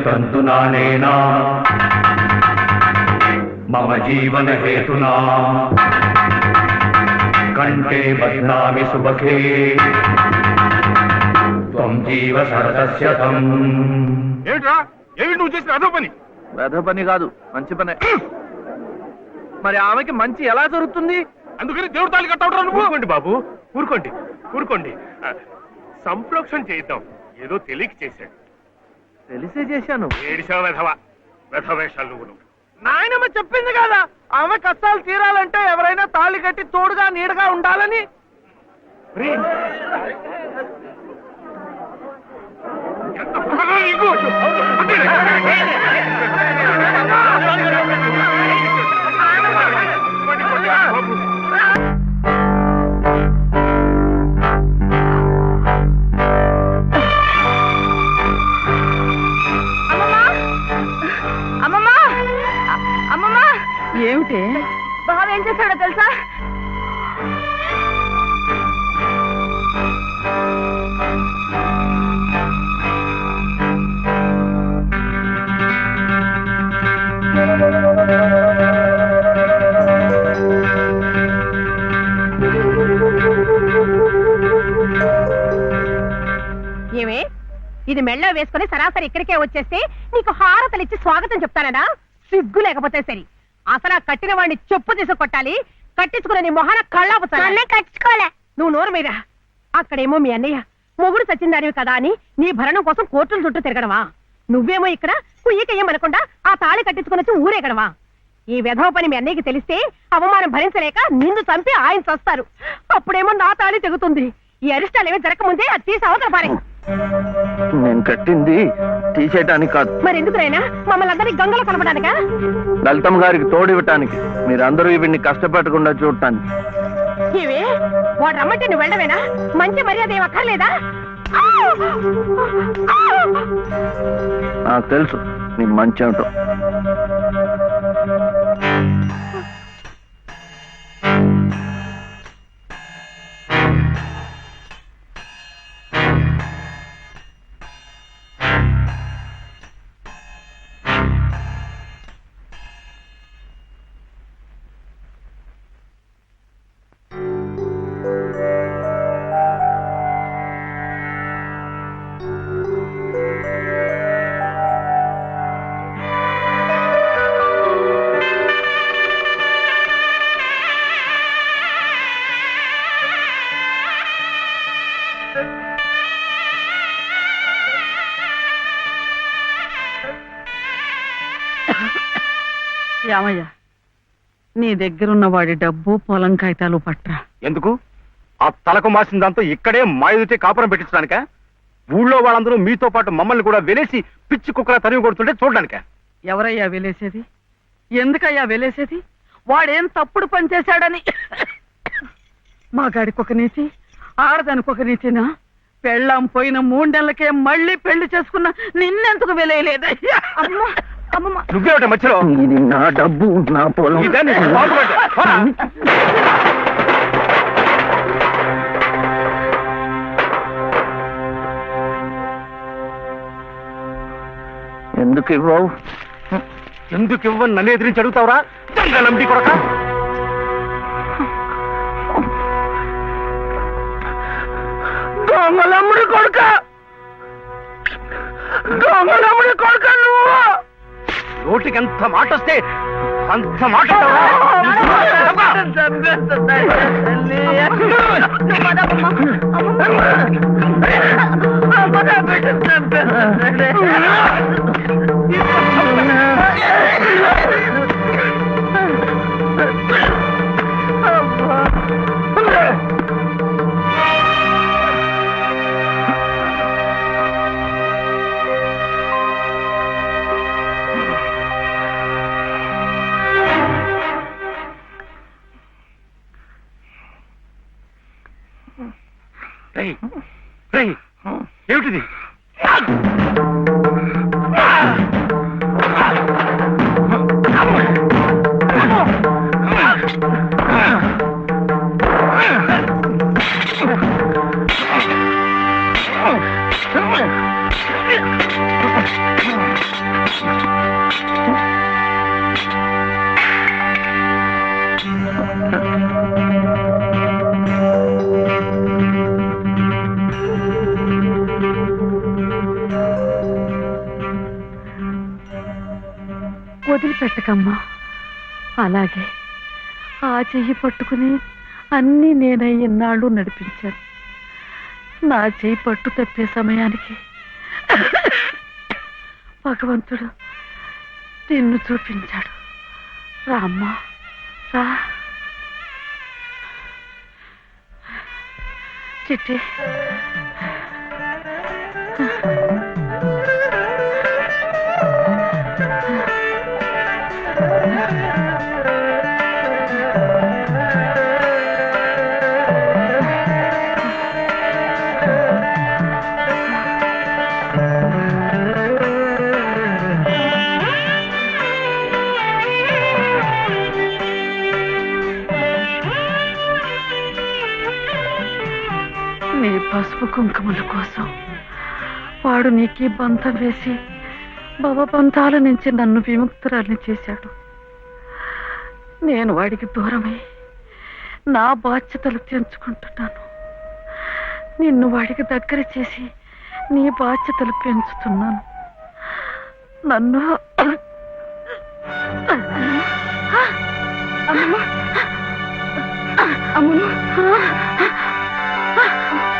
తంతునానేనా మమ జీవన హేతునా కంఠే బధ్నామి సుభగే త్వం జీవ శరదస్యతం. ఏమిట్రా ఏమిటి నువ్వు చేసిన అదో పని? వెధ పని కాదు, మంచి పనే. మరి ఆమెకి మంచి ఎలా జరుగుతుంది? అందుకని దేవుడు తాళి కట్టవురా నువ్వు? ఊరుకోండి బాబు, ఊరుకోండి ఊరుకోండి. సంప్రోక్షణ చేద్దాం, ఏదో తెలియక చేశాడు. తెలిసే చేశాను. ఏడిసావు వెధవా, వెధవేషాలు నువ్వు. నాయనమ్మ చెప్పింది కదా, ఆమె కష్టాలు తీరాలంటే ఎవరైనా తాళి కట్టి తోడుగా నీడగా ఉండాలని. ఏమిటి బావ ఏం చేశాడో తెలుసా? ఏమే ఇది మెళ్ళో వేసుకుని సరాసరి ఇక్కడికే వచ్చేస్తే నీకు హారతలిచ్చి స్వాగతం చెప్తానడా? సిగ్గు లేకపోతే సరి. అసలు ఆ కట్టిన వాడిని చెప్పు తీసి కొట్టాలి. కట్టించుకున్న నీ మొహన కళ్ళాపుతానే. కట్టించుకోలే. నువ్వు నోరు మీద. అక్కడేమో మీ అన్నయ్య మొగుడు సచ్చిందానివి కదా అని నీ భరణం కోసం కోర్టుల చుట్టూ తిరగడమా? నువ్వేమో ఇక్కడ కుయ్యకయ్యమనకుండా ఆ తాళి కట్టించుకుని వచ్చి ఊరేగడమా? ఈ వెధవ పని మీ అన్నయ్యకి తెలిస్తే అవమానం భరించలేక నిన్ను చంపి ఆయన చస్తారు. అప్పుడేమో నా తాళి తెగుతుంది. ఈ అరిష్టాలు ఏమీ జరగకముందే అది తీసి అవతల పారే. నేను కట్టింది తీసేయటానికి కాదు. మరి ఎందుకునైనా మమ్మల్ని అందరినీ గంగలో కలపడానికా? లలితమ్మ గారికి తోడివ్వటానికి, మీరందరూ వీడిని కష్టపెట్టకుండా చూడటానికి. ఇవి వాడు రమ్మంటే నువ్వు వెళ్ళవేనా? మంచి మర్యాద ఏం అక్కర్లేదా? నాకు తెలుసు నీ మంచి ఏమిటో. యామయ్య, నీ దగ్గరున్న వాడి డబ్బు పొలం కాగితాలు పట్రా. ఎందుకు? ఆ తలకు మాసిన దాంతో ఇక్కడే మాయుతే కాపురం పెట్టించడానిక? ఊళ్ళో వాళ్ళందరూ మీతో పాటు మమ్మల్ని కూడా వెలేసి పిచ్చి కుక్కలా తరిమి కొడుతుంటే చూడడానిక? ఎవరయ్యా వెలేసేది? ఎందుకయ్యా వెలేసేది? వాడేం తప్పుడు పని చేశాడని మగాడికొక నీతి, ఆడదానికొక నీతినా? పెళ్ళాం పోయిన 3 నెలలకే మళ్ళీ పెళ్లి చేసుకున్న నిన్నెందుకు వెలేయలేదయ్యా? నువ్వేమిట మధ్యలో? ఇది నా డబ్బు, నా పొలం. ఎందుకు ఇవ్వవు? ఎందుకు ఇవ్వని నన్ను ఎదిరించి అడుగుతావురా? దంగలంబి కొడక! దొంగలమ్ముడి కొడుక! దొంగలమ్ముడి కొడుక నువ్వు! నోటికి ఎంత మాట వస్తే అంత మాట ఏమిటిది? వదిలిపెట్టకమ్మా. అలాగే ఆ చెయ్యి పట్టుకుని అన్నీ నేనై ఇన్నాళ్ళు నడిపించాను. నా చెయ్యి పట్టు తప్పే సమయానికి భగవంతుడు నిన్ను చూపించాడు. రామ్మా రా. చిట్టి నీ పసుపు కుంకుమల కోసం వాడు నీకు బంధం వేసి భవబంధాల నుంచి నన్ను విముక్తురాల్ని చేశాడు. నేను వాడికి దూరమై నా బాధ్యతలు తెంచుకుంటున్నాను. నిన్ను వాడికి దగ్గర చేసి నీ బాధ్యతలు పెంచుతున్నాను. నన్ను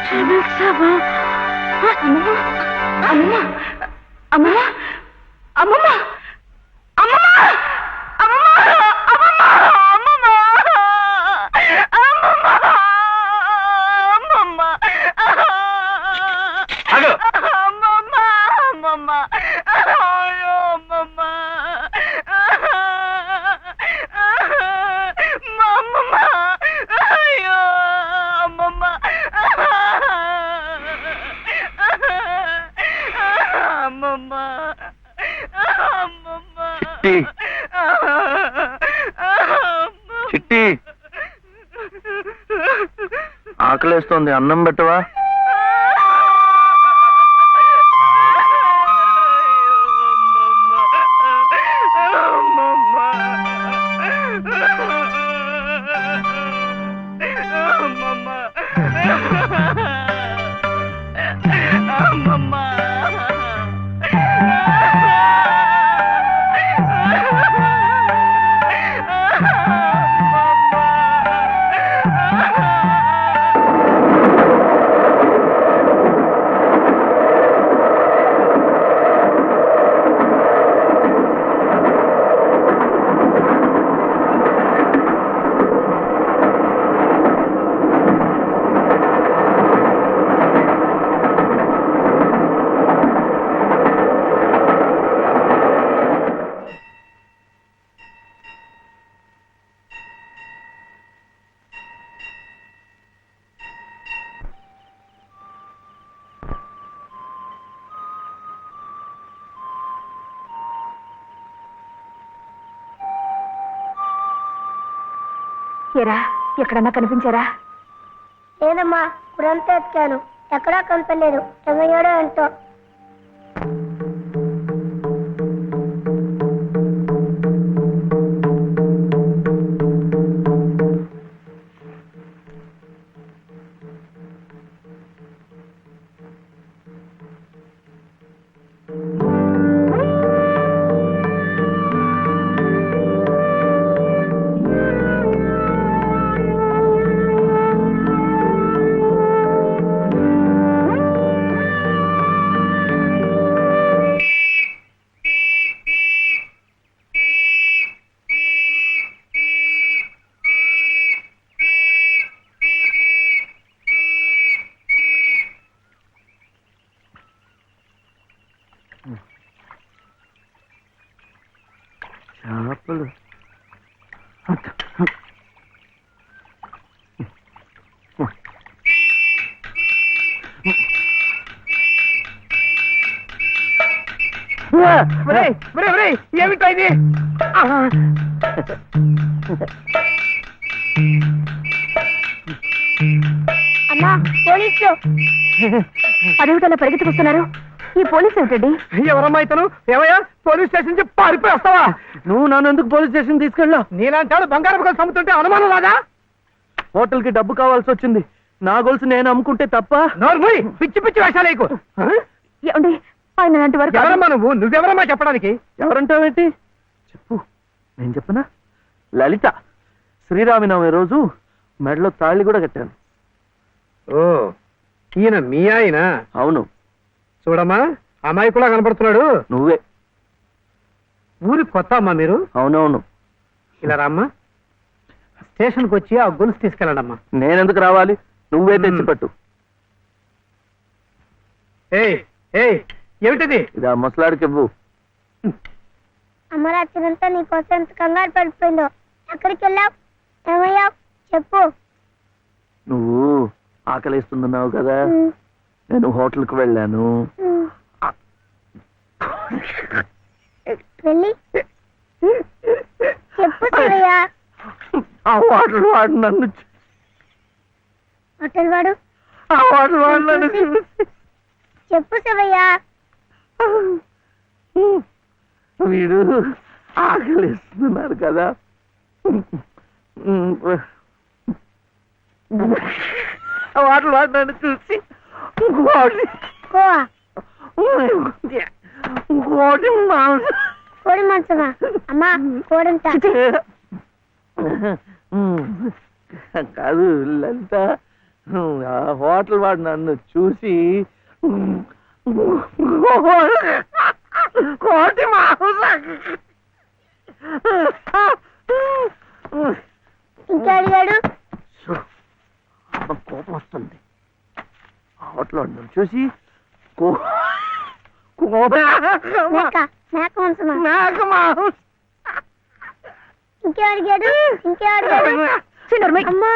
క్షమించవా? అమ్మమ్మ అమ్మమ్మ అమ్మమ్మ అమ్మమ్మ చిట్టి, ఆకలేస్తోంది, అన్నం పెట్టవా? ఏరా, ఎక్కడన్నా కనిపించారా? లేదమ్మా, ఊరంతా ఎత్తాను, ఎక్కడా కనపడలేదు. ఏమయ్యాడో ఏంటో. చేపలు ఏమిటో ఇది? అమ్మా, పోలీసులు! అదేమిటలా పరిగెత్తుకొస్తున్నారు? ఈ పోలీసు ఏమిటండి? ఎవరమ్మా ఇతను? ఏమయ్యా, పోలీస్ స్టేషన్ నుంచి పారిపోయి వస్తావా? నువ్వు నన్ను ఎందుకు పోలీస్ స్టేషన్ తీసుకెళ్ళా? నీలాంటి వాడు బంగారం గొలుసు అమ్ముతుంటే అనుమానం రాదా? హోటల్ కి డబ్బు కావాల్సి వచ్చింది. నా గొలుసు నేను అమ్ముకుంటే తప్ప? నోర్మూయ్, పిచ్చి పిచ్చి వేషాలేకు. ఏమండి, ఆయన లాంటి వారు కాదు. ఎవరమ్మా నువ్వు? నువ్వెవరమ్మా చెప్పడానికి? ఎవరంటావేంటి? చెప్పు. నేను చెప్పనా? లలిత శ్రీరామనవమి రోజు మెడలో తాళి కూడా కట్టాను. ఓ ఈయన మీ ఆయన? అవును. చూడమ్మా అమ్మాయి కూడా కనపడుతున్నాడు. నువ్వే. ఊరి కొత్త అమ్మా మీరు? అవునవును. ఇలా రామ్మా, స్టేషన్కి వచ్చి ఆ గొలుసు తీసుకెళ్ళండమ్మా. నేనెందుకు రావాలి? నువ్వే తెచ్చిపట్టు. ఏయ్ ఏయ్ ఏమిటిది? ఇది ఆ ముసలాడికి ఇవ్వు. అమ్మ రాత్రంతా నీకోసం ఎంత కంగారు పడిపోయిందో. ఎక్కడికి వెళ్ళావు? ఏమయ్యావు? చెప్పు. నువ్వు ఆకలిస్తున్నావు కదా, నేను హోటల్కి వెళ్ళాను. వెళ్ళి చెప్పు శివయ్య. ఆ హోటల్ వాడు నన్ను హోటల్ వాడు ఆ హోటల్ వాడు నన్ను చెప్పు శివయ్య. వీడు ఆకలిస్తున్నారు కదా, వాటి వాడు నన్ను చూసి కోవా ఇంకోటి కోడి మాంసమా? అమ్మా కోడంతా కాదు లలిత, ఆ హోటల్ వాడు నన్ను చూసి కోటి ఇంకా అడిగాడు. కోపం వస్తుంది. హోటల్ వాడు నన్ను చూసి మేక మాంసమా? ఇంకే అడిగాడు. ఇంకే అడిగాడు. అమ్మా